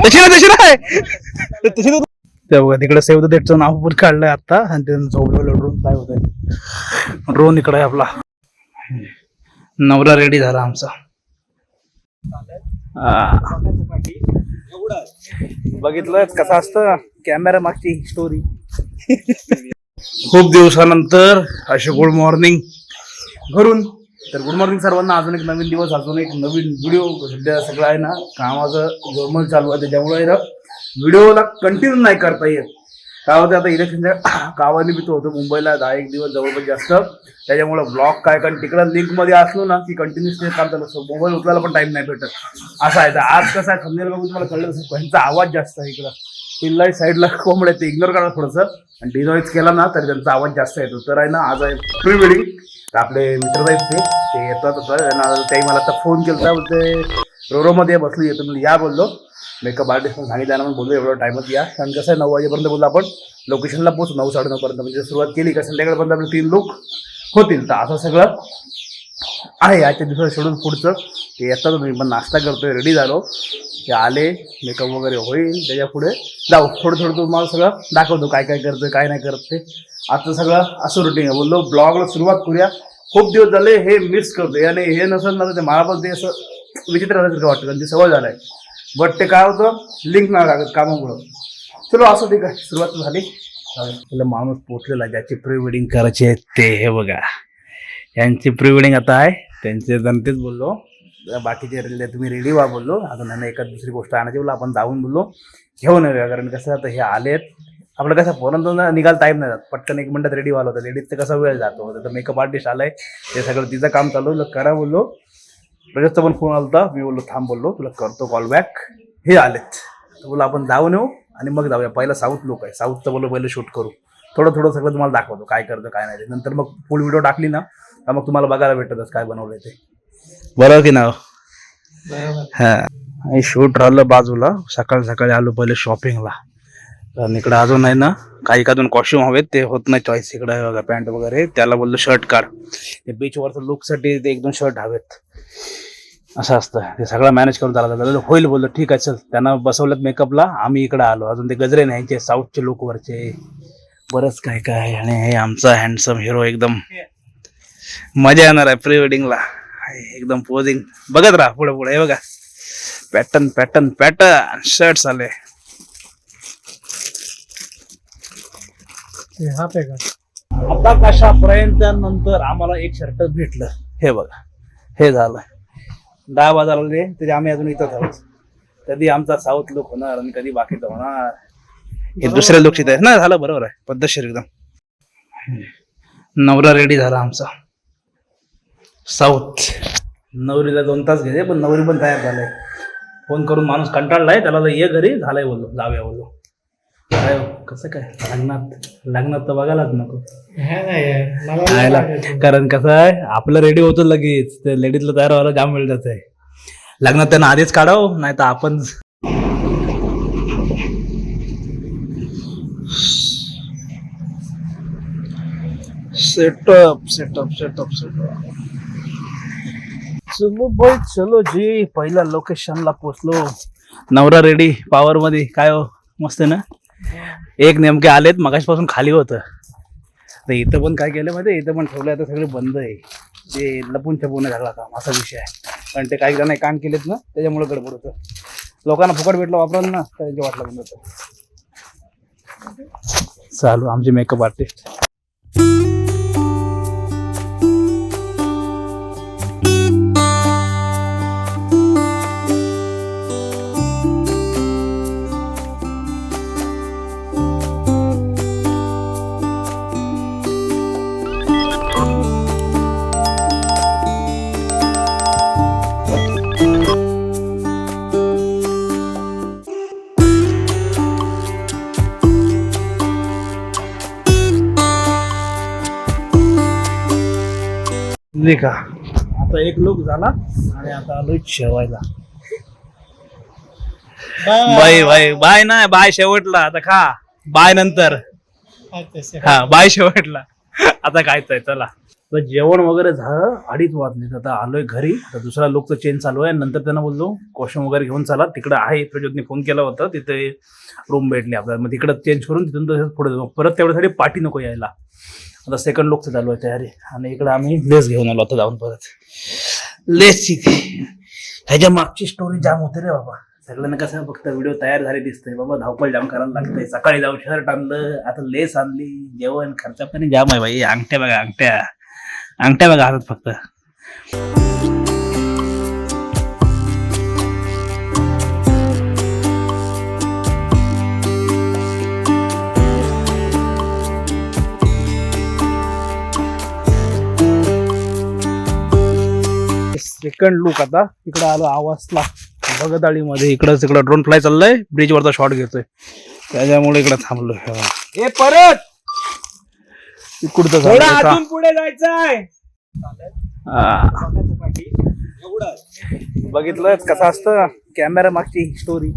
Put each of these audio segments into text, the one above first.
तशी नाही ते बघा तिकडे सेव्ह द डेटचं नाव पण काढलंय आता आणि ते झोपलेलं ड्रोन काय होत आहे. ड्रोन इकडे आपला नवरा रेडी झाला आमचा. बघितलं कसं असतं कॅमेरा मागची स्टोरी. खूप दिवसानंतर असे गुड मॉर्निंग घरून. तर गुड मॉर्निंग सर्वांना. अजून एक नवीन दिवस, अजून एक नवीन व्हिडिओ. सध्या सगळं आहे ना कामाचं जोरमल चालू आहे, त्याच्यामुळे ना व्हिडिओला कंटिन्यू नाही करता येत. काय होतं आता इलेक्शनच्या कामानिमित्त होतं मुंबईला 10-1 दिवस जवळपास जास्त, त्याच्यामुळे ब्लॉग काय कारण तिकडं लिंकमध्ये असलो ना की कंटिन्युअसली काम चालू असतं, मोबाईल उचलायला पण टाईम नाही भेटत असं आहे. तर आज कसं आहे समजेल बघून तुम्हाला कळलं असेल, त्यांचा आवाज जास्त आहे इकडं. पिल्लाई साईडला कोंबड आहे ते इग्नोर करा थोडंसं, आणि डिनॉईज केला ना तर त्यांचा आवाज जास्त येतो. तर आहे ना आज आहे प्री वेडिंग. तर आपले मित्र आहेत ते येतात होतं, त्याही मला आता फोन केला बोलते रोरोमध्ये बसली येतो म्हणजे या बोललो. मेकअप आर्टिस्ट पण सांगितलं ना बोललो एवढं टाईमच या, कारण कसं आहे 9 वाजेपर्यंत बोललो आपण लोकेशनला पोहोचू 9-9:30 पर्यंत. म्हणजे सुरुवात केली का संध्याकाळपर्यंत आपले 3 लोक होतील. तर असं सगळं आहे आजच्या दिवसाचं शेड्यूल पुढचं. ते येतात तुम्ही पण नाश्ता करतोय, रेडी झालो, ते आले, मेकअप वगैरे होईल, त्याच्या पुढे जाऊ थोडं तुम्हाला सगळं दाखवतो काय काय करतोय काय नाही करत ते. आता सगळं असं रुटीन आहे. बोललो ब्लॉगला सुरुवात करूया. खूप दिवस झाले हे मिस करतोय आणि हे नसेल ना ते मला पण ते असं विचित्र वाटतं कारण ती सवय झालं आहे. बट ते काय होतं लिंक नाही लागत कामामुळं. चलो असं ठीक आहे, सुरुवात झाली. माणूस पोचलेला ज्याची प्री वेडिंग करायची आहे ते हे बघा, यांची प्री वेडिंग आता आहे. त्यांचे जनतेच बोललो, बाकीचे तुम्ही रेडी व्हा बोललो. अजून यांना एखाद दुसरी गोष्ट आणायची बोललो, आपण जाऊन बोललो घेऊन येऊया. कारण कसं आता हे आलेत आपलं कसं फोन निघाल टाईम नाही जात, पटकन 1 मिनिटात रेडी व्हायला होतं. लेडीजचं कसा वेळ जातो. तर मेकअप आर्टिस्ट आलाय, ते सगळं तिचं काम चालू करा बोललो. रजतचा पण फोन आला होता, मी बोललो थांब बोललो तुला करतो कॉल बॅक. हे आलेत तर बोललो आपण जाऊन येऊ आणि मग जाऊया. पहिला साऊथ लोक आहे, साऊथचं बोललो पहिलं शूट करू, थोडं सगळं तुम्हाला दाखवतो काय करतो काय नाही. नंतर मग फुल व्हिडिओ टाकली ना तर मग तुम्हाला बघायला भेटतच काय बनवलंय ते. बरोबर की नाव. हा शूट राहिलं बाजूला. सकाळी आलो पहिले शॉपिंगला. आणि इकडं अजून आहे ना काही अजून कॉस्ट्युम हवेत, ते होत नाही चॉईस. इकडे बघा पॅन्ट वगैरे, त्याला बोललो शर्ट काढ. ते बीचवरचं लुकसाठी ते 1-2 शर्ट हवेत असं असतं. ते सगळं मॅनेज करून चाललं होईल बोललो ठीक आहे चल. त्यांना बसवलं मेकअपला, आम्ही इकडं आलो. अजून ते गजरे न्यायचे साऊथचे लोकवरचे बरंच काय काय. आणि हे आमचा हँडसम हिरो एकदम मजा येणार आहे प्री वेडिंगला. एकदम पोजिंग बघत राहा पुढे हे बघा पॅटर्न शर्ट्स आले. आता कशा प्रयत्नानंतर आम्हाला एक शर्ट भेटलं. हे बघा हे झालं 10 वाजले तरी आम्ही अजून इथंच आहोत. कधी आमचा साऊथ लुक होणार आणि कधी बाकीचं होणार हे दुसऱ्या लुकशीत आहे ना. झालं बरोबर आहे पद्धतशीर एकदम. नवरा रेडी झाला आमचा साऊथ. नवरीला 2 तास घेते पण नवरी पण तयार झालाय. फोन करून माणूस कंटाळलाय, त्याला ये घरी झालाय बोललो जाऊया बोललो. काय कसं काय लग्नात तर बघायलाच नको. कारण कसं आहे आपलं रेडी होतो लगेच, ते लेडीजला तयार व्हायला जाम वेळ जात आहे. लग्नात त्यांना आधीच काढावं नाही तर आपण सेटअप चलो भाई चलो जी. पहिल्या लोकेशनला पोचलो. नवरा रेडी पॉवर मध्ये. काय हो मस्त ना. एक नेमके आलेत मगाशपासून खाली होतं. तर इथं पण काय केलं माहिती, इथं पण ठेवलं आता सगळे बंद आहे. ते लपून छपून सगळा काम असा विषय आहे. कारण ते काही जण काम केलेत ना त्याच्यामुळे गडबड होतं. लोकांना फुकट भेटलं वापरायला ना त्यांच्या वाटलं बंद होतं. चालू आमचे मेकअप आर्टिस्ट. का आता एक लोक झाला आणि आता आलोय शेवायला. बाय नाही बाय शेवटला. आता खा बाय नंतर. हा बाय शेवटला आता खायचंय चला. तर जेवण वगैरे झालं 2:30 वाजले. आता आलोय घरी. आता दुसरा लोकचं चेंज चालू आहे. नंतर त्यांना बोललो कॉस्ट्युम वगैरे घेऊन चला, तिकडे आहे प्रज्योतने फोन केला होता, तिथे रूम भेटली आपल्याला. मग तिकडं चेंज करून तिथून तसंच पुढे जाऊ. परत तेवढ्यासाठी पार्टी नको यायला. आता सेकंड लोकचं चालू आहे तयारी. आणि इकडे आम्ही लेस घेऊन आलो आता जाऊन परत. लेसची ह्याच्या मागची स्टोरी जाम होते रे बाबा. सगळ्यांना कसं फक्त व्हिडिओ तयार झाले दिसतंय बाबा, धावपळ जाम करायला लागतंय. सकाळी जाऊन शर्ट आणलं, आता लेस आणली, जेवण खर्च पण जाम आहे बाई. अंगठ्या बघा, अंगठ्या बघा हातात फक्त. सेकंड लुक आता इकडे आलो आवाजला बगदाळीमध्ये. इकडं ड्रोन फ्लाय चाललाय, ब्रिज वरचा शॉट घेतोय, त्याच्यामुळे इकडे थांबलोय. हे परत इकडचं पुढे जायचंय. बघितलं कसं असतं कॅमेरा मागची स्टोरी.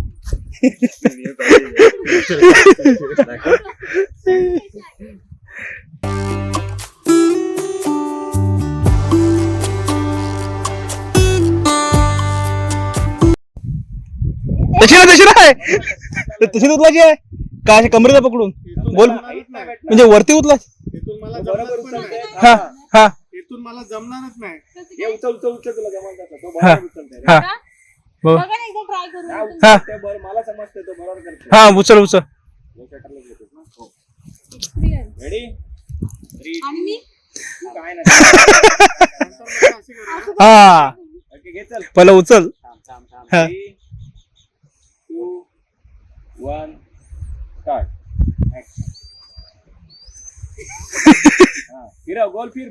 तशी उचलायची आहे का? अशा कमरेला पकडून बोल, म्हणजे वरती उचला. हा हा इथून मला जमणारच नाही. हा उचल उचल. हा पहिला उचल. हा 2, 1 स्टार्ट. फिरव, गोल फिर.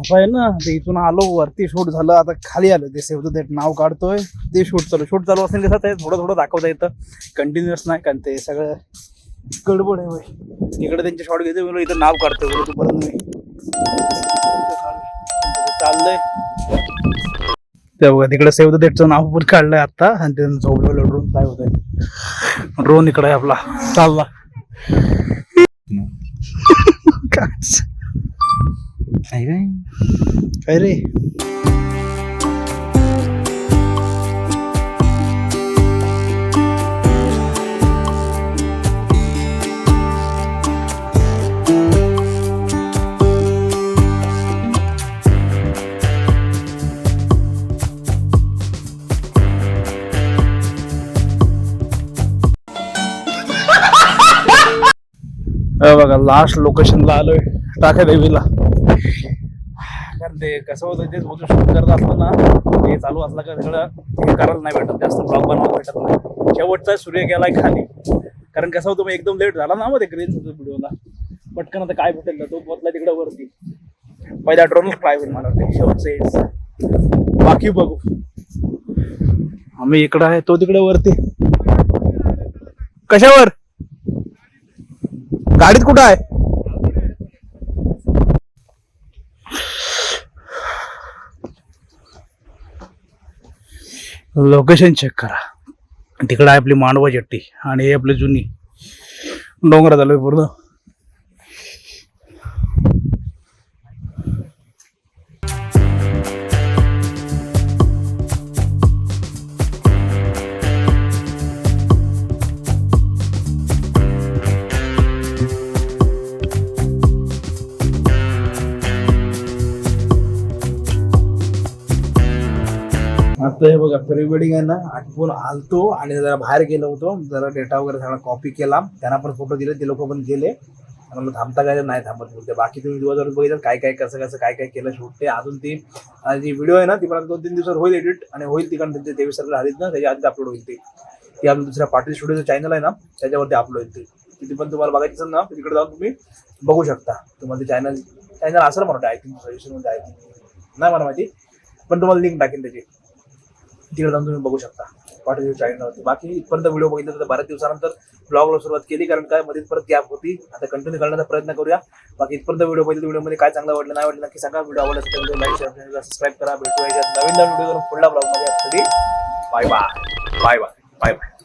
आहे ना ते इथून आलो वरती शूट झालं. आता खाली आलो, ते सेव्ह द डेट नाव काढतोय, ते शूट चालू असेल कसं ते थोडं दाखवता येतं, कंटिन्युअस नाही, कारण ते सगळं गडबड आहे. तिकडे त्यांचे शॉट घेते, म्हणून इथं नाव काढतोय तोपर्यंत मी चाललंय. ते बघा तिकडे सेव्ह द डेटचं नाव पण काढलंय आता. आणि त्यांचं झोपलेलं ड्रोन काय होत आहे. ड्रोन इकडे आपला चालला. काय रे बघा लास्ट लोकेशनला आलोय, टाका देवीला. कारण ते कसं होतं, ते शूट करत असलं ना, ते चालू असलं का सगळं हे करायला नाही भेटत, जास्त ब्लॉग बनवायला भेटत नाही. शेवटचा सूर्य गेलाय खाली, कारण कसं होतं मग एकदम लेट झाला ना, मग ते ग्रीन होतं व्हिडिओला पटकन. आता काय भेटेल तो पोचला तिकडे वरती. पहिला ड्रोन ट्राय होईल मला वाटतं शेवटचं. बाकी बघू. आम्ही इकडं आहे, तो तिकडे वरती. कशावर गाडीत कुठं आहे? लोकेशन चेक करा. तिकडे आहे आपली मांडवा जट्टी आणि हे आपली जुनी डोंगरात आलोय पूर्ण. आता हे बघा प्री वेडिंग आहे ना, आठवून आलतो आणि जरा बाहेर गेलो होतो, जरा डेटा वगैरे सगळा कॉपी केला, त्यांना पण फोटो दिले, ते लोक पण गेले. म्हणून थांबता काय नाही थांबत बोलते. बाकी तुम्ही दिवसभर बघितलं काय कसं काय केलं शूट ते. अजून ती जी व्हिडिओ आहे ना, ती पण 2-3 दिवसात होईल एडिट आणि होईल ती, कारण त्यांचे 23 तारखेला आलीत ना, त्याच्या आधीच अपलोड होईल ती आपल्या दुसऱ्या पाटील स्टुडिओचं चॅनल आहे ना, त्याच्यावरती अपलोड होईल ती. तिथे पण तुम्हाला बघायची असेल ना, तिकडे जाऊन तुम्ही बघू शकता. तुम्हाला ते चॅनल असेल म्हणतो, आय थिंक सजेशनमध्ये, आय थिंक नाही मला माहिती, पण तुम्हाला लिंक टाकेन त्याची, तिकडे जाऊन तुम्ही बघू शकता पाटील चॅनलवरती. बाकी इथपर्यंत व्हिडिओ बघितलं तर बऱ्याच दिवसानंतर ब्लॉगला सुरुवात केली, कारण काय मध्ये परत गॅप होती. आता कंटिन्यू करण्याचा प्रयत्न करूया. बाकी इथपर्यंत व्हिडिओ बघितलं, व्हिडिओमध्ये काय चांगलं वाटलं नाही वाटलं नक्की सांगा. व्हिडिओ आवडला असेल तर लाईक शेअर सबस्क्राईब करा. भेटूया नवीन व्हिडिओ पुढल्या ब्लॉगमध्ये. Bye bye.